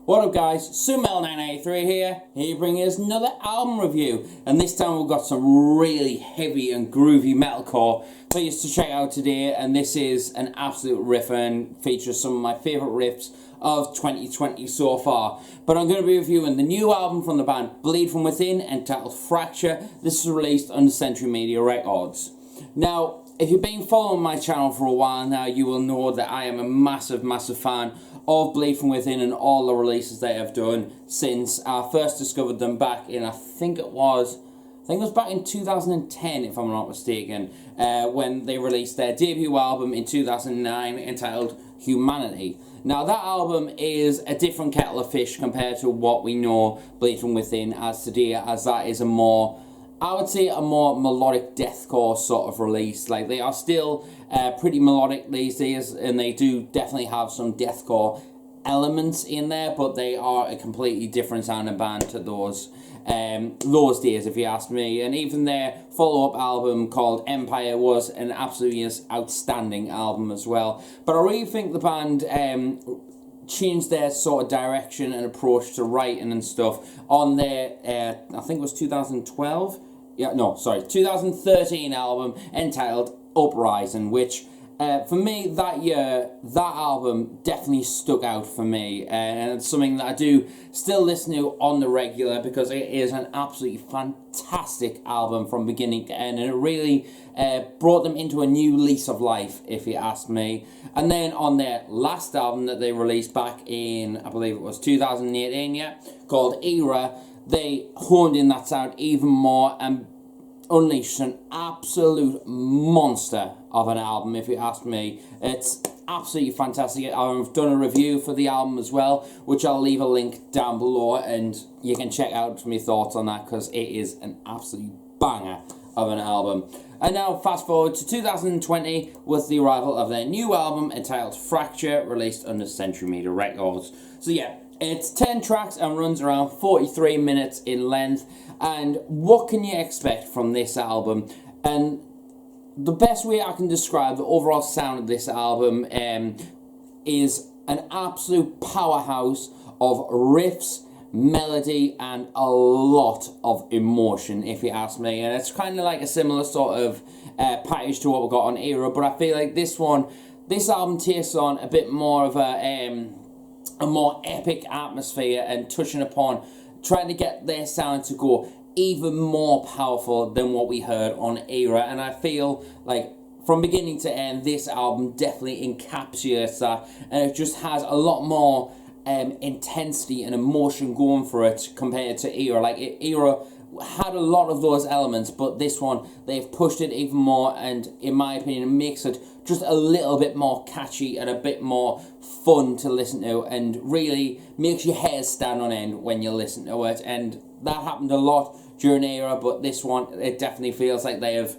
What up guys, Sumel983 here bringing us another album review, and this time we've got some really heavy and groovy metalcore for you to check out today, and this is an absolute ripper and features some of my favourite riffs of 2020 so far. But I'm going to be reviewing the new album from the band Bleed From Within, entitled Fracture. This is released under Century Media Records. Now, if you've been following my channel for a while now, you will know that I am a massive fan of Bleed From Within and all the releases they have done since I first discovered them back in, I think it was back in 2010, if I'm not mistaken, when they released their debut album in 2009 entitled Humanity. Now that album is a different kettle of fish compared to what we know Bleed From Within as today, as that is a more, I would say, a more melodic deathcore sort of release. Like, they are still pretty melodic these days, and they do definitely have some deathcore elements in there, but they are a completely different sounding band to those days, if you ask me. And even their follow-up album called Empire was an absolutely outstanding album as well. But I really think the band changed their sort of direction and approach to writing and stuff on their, I think it was 2013 album entitled Uprising, which for me that year, that album definitely stuck out for me, and it's something that I do still listen to on the regular because it is an absolutely fantastic album from beginning to end, and it really brought them into a new lease of life, if you ask me. And then on their last album that they released back in, I believe it was 2018, called Era, they honed in that sound even more and unleashed an absolute monster of an album, if you ask me. It's absolutely fantastic. I've done a review for the album as well, which I'll leave a link down below, and you can check out my thoughts on that because it is an absolute banger of an album. And now fast forward to 2020 with the arrival of their new album entitled Fracture, released under Century Media Records. So yeah, it's 10 tracks and runs around 43 minutes in length. And what can you expect from this album? And the best way I can describe the overall sound of this album is an absolute powerhouse of riffs, melody, and a lot of emotion, if you ask me. And it's kind of like a similar sort of package to what we got on Era, but I feel like this album takes on a bit more of a more epic atmosphere and touching upon trying to get their sound to go even more powerful than what we heard on Era. And I feel like from beginning to end, this album definitely encapsulates that, and it just has a lot more intensity and emotion going for it compared to Era. Like, Era had a lot of those elements, but this one, they've pushed it even more, and in my opinion, makes it just a little bit more catchy and a bit more fun to listen to, and really makes your hair stand on end when you listen to it. And that happened a lot during Era, but this one, it definitely feels like they have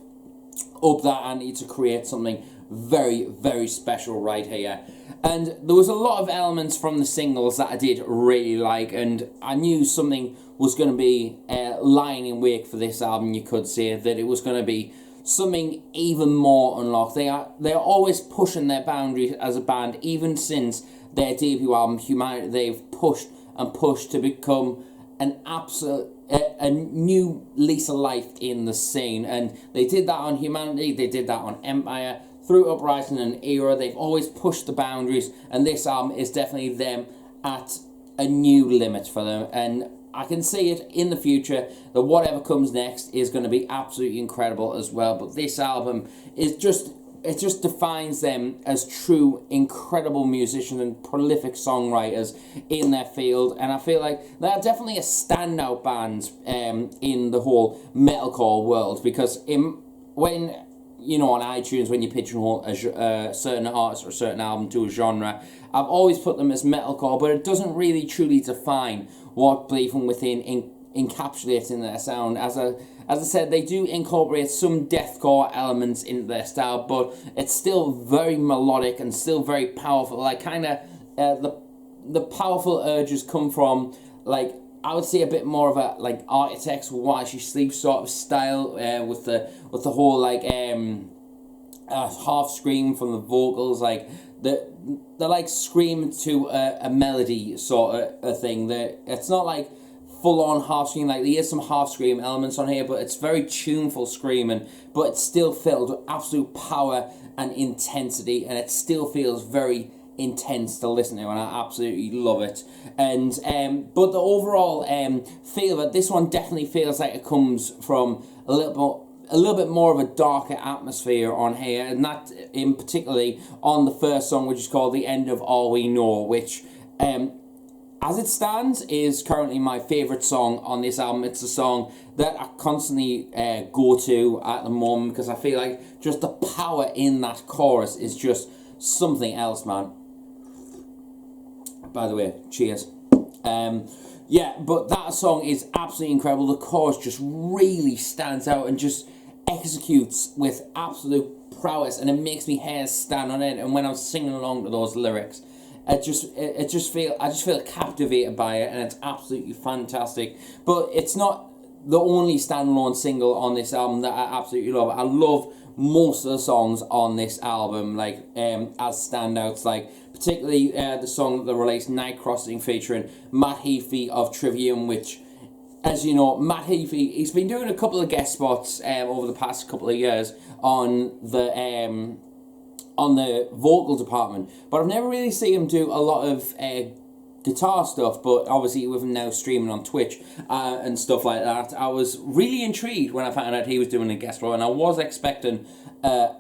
upped that ante to create something very special right here. And there was a lot of elements from the singles that I did really like, and I knew something was going to be lying in wake for this album. You could say that it was going to be something even more unlocked. They're always pushing their boundaries as a band. Even since their debut album Humanity, they've pushed and pushed to become an absolute a new lease of life in the scene, and they did that on Humanity, they did that on Empire, through Uprising and Era. They've always pushed the boundaries, and this album is definitely them at a new limit for them, and I can see it in the future that whatever comes next is going to be absolutely incredible as well. But this album is just defines them as true incredible musicians and prolific songwriters in their field, and I feel like they're definitely a standout band in the whole metalcore world, because when you know, on iTunes, when you pigeonhole a certain artist or a certain album to a genre, I've always put them as metalcore, but it doesn't really truly define what Bleed From Within encapsulates in their sound. As I said, they do incorporate some deathcore elements into their style, but it's still very melodic and still very powerful. Like, kind of the powerful urges come from, like, I would say a bit more of a like Architects While She Sleeps sort of style, with the whole like half scream from the vocals. Like, they're like screaming to a melody sort of a thing. That it's not like full on half scream. Like there is some half scream elements on here, but it's very tuneful screaming. But it's still filled with absolute power and intensity, and it still feels very intense to listen to, and I absolutely love it. And but the overall feel of it, this one definitely feels like it comes from a little bit more of a darker atmosphere on here, and that in particularly on the first song, which is called The End of All We Know, which as it stands is currently my favourite song on this album. It's a song that I constantly go to at the moment, because I feel like just the power in that chorus is just something else, man. By the way, cheers. Yeah, but that song is absolutely incredible. The chorus just really stands out and just executes with absolute prowess, and it makes me hair stand on it. And when I'm singing along to those lyrics, I just feel captivated by it, and it's absolutely fantastic. But it's not the only standalone single on this album that I absolutely love. I love most of the songs on this album, like as standouts, like particularly the song that they released, Night Crossing, featuring Matt Heafy of Trivium, which, as you know, Matt Heafy, he's been doing a couple of guest spots over the past couple of years on the vocal department, but I've never really seen him do a lot of guitar stuff. But obviously with him now streaming on Twitch and stuff like that, I was really intrigued when I found out he was doing a guest role, and I was expecting a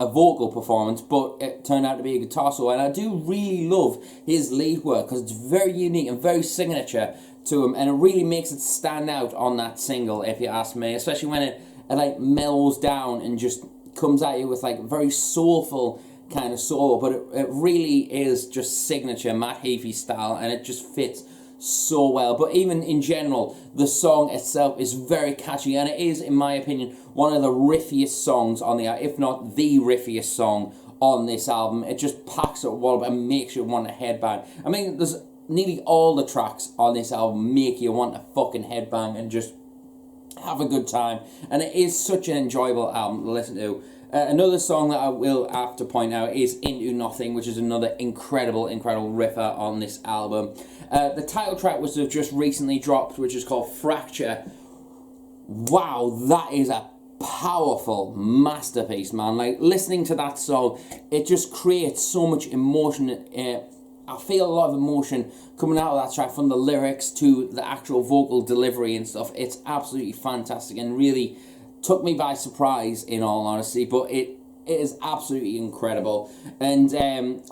vocal performance, but it turned out to be a guitar solo. And I do really love his lead work, because it's very unique and very signature to him, and it really makes it stand out on that single, if you ask me, especially when it like mellows down and just comes at you with like very soulful kind of solo. But it really is just signature Matt Heafy style, and it just fits so well. But even in general, the song itself is very catchy, and it is, in my opinion, one of the riffiest songs on the album, if not the riffiest song on this album. It just packs it all up and makes you want to headbang. I mean, there's nearly all the tracks on this album make you want to fucking headbang and just have a good time, and it is such an enjoyable album to listen to. Another song that I will have to point out is Into Nothing, which is another incredible riffer on this album. The title track was just recently dropped, which is called Fracture. Wow, that is a powerful masterpiece, man. Like, listening to that song, it just creates so much emotion. I feel a lot of emotion coming out of that track, from the lyrics to the actual vocal delivery and stuff. It's absolutely fantastic and really took me by surprise, in all honesty, but it is absolutely incredible. And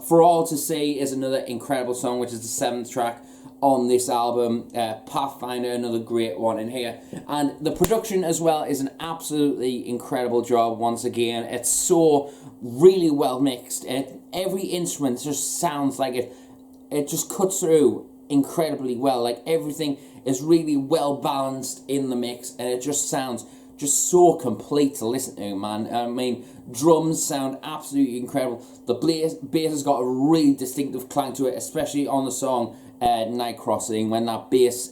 For All to See is another incredible song, which is the 7th track on this album. Pathfinder, another great one in here. And the production as well is an absolutely incredible job once again. It's so really well mixed. Every instrument just sounds like it just cuts through incredibly well. Like, everything is really well balanced in the mix, and it just sounds just so complete to listen to, man. I mean, drums sound absolutely incredible. The bass has got a really distinctive clang to it, especially on the song Night Crossing, when that bass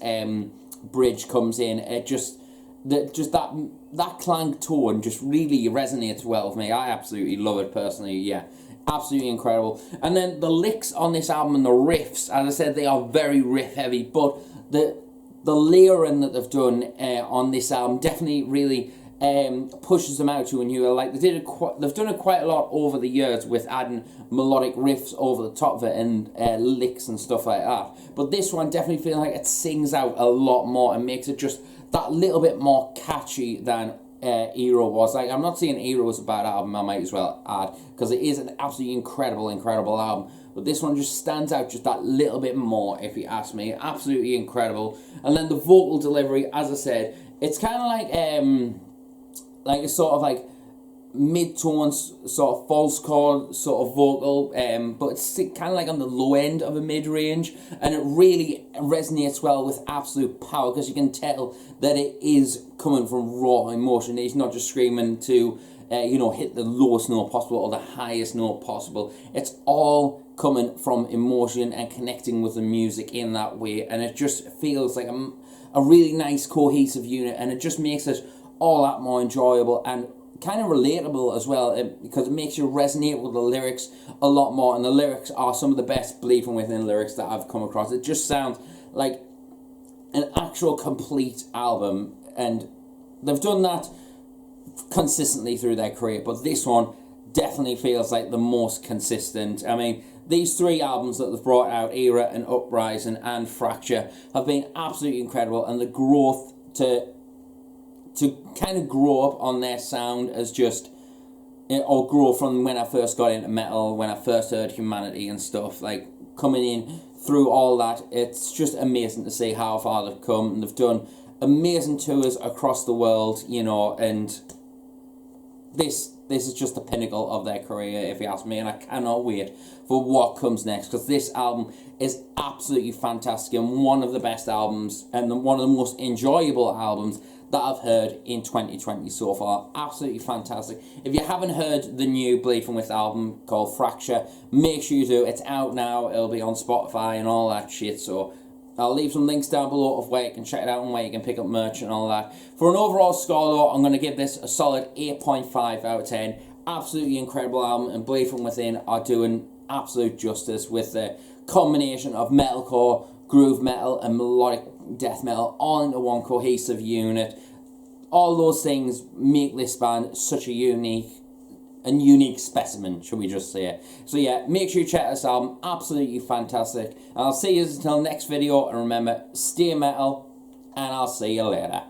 bridge comes in. It just that clang tone just really resonates well with me. I absolutely love it personally. Yeah, absolutely incredible. And then the licks on this album and the riffs, as I said, they are very riff heavy, but the layering that they've done on this album definitely really pushes them out to a new level. Like, they've done it quite a lot over the years with adding melodic riffs over the top of it and licks and stuff like that. But this one definitely feels like it sings out a lot more and makes it just that little bit more catchy than Hero was. Like, I'm not saying Hero was a bad album, I might as well add, because it is an absolutely incredible album. But this one just stands out just that little bit more, if you ask me. Absolutely incredible. And then the vocal delivery, as I said, it's kind of like a sort of like mid-tones, sort of false chord sort of vocal, but it's kind of like on the low end of a mid-range, and it really resonates well with absolute power, because you can tell that it is coming from raw emotion. He's not just screaming to hit the lowest note possible or the highest note possible. It's all coming from emotion and connecting with the music in that way, and it just feels like a really nice cohesive unit, and it just makes it all that more enjoyable and kind of relatable as well, because it makes you resonate with the lyrics a lot more, and the lyrics are some of the best Bleed From Within lyrics that I've come across. It just sounds like an actual complete album, and they've done that consistently through their career, but this one definitely feels like the most consistent. I mean, these 3 albums that they've brought out, Era and Uprising and Fracture, have been absolutely incredible, and the growth to kind of grow up on their sound as just, or grow from when I first got into metal, when I first heard Humanity and stuff, like coming in through all that, it's just amazing to see how far they've come, and they've done amazing tours across the world, you know, and this is just the pinnacle of their career, if you ask me, and I cannot wait for what comes next, because this album is absolutely fantastic and one of the best albums and one of the most enjoyable albums that I've heard in 2020 so far. Absolutely fantastic. If you haven't heard the new Bleed From Within album called Fracture, make sure you do. It's out now. It'll be on Spotify and all that shit, so I'll leave some links down below of where you can check it out and where you can pick up merch and all that. For an overall score though, I'm going to give this a solid 8.5 out of 10. Absolutely incredible album, and Bleed From Within are doing absolute justice with the combination of metalcore, groove metal and melodic death metal all into one cohesive unit. All those things make this band such a unique specimen, should we just say. So yeah, make sure you check this album, absolutely fantastic. And I'll see you until next video, and remember, stay metal, and I'll see you later.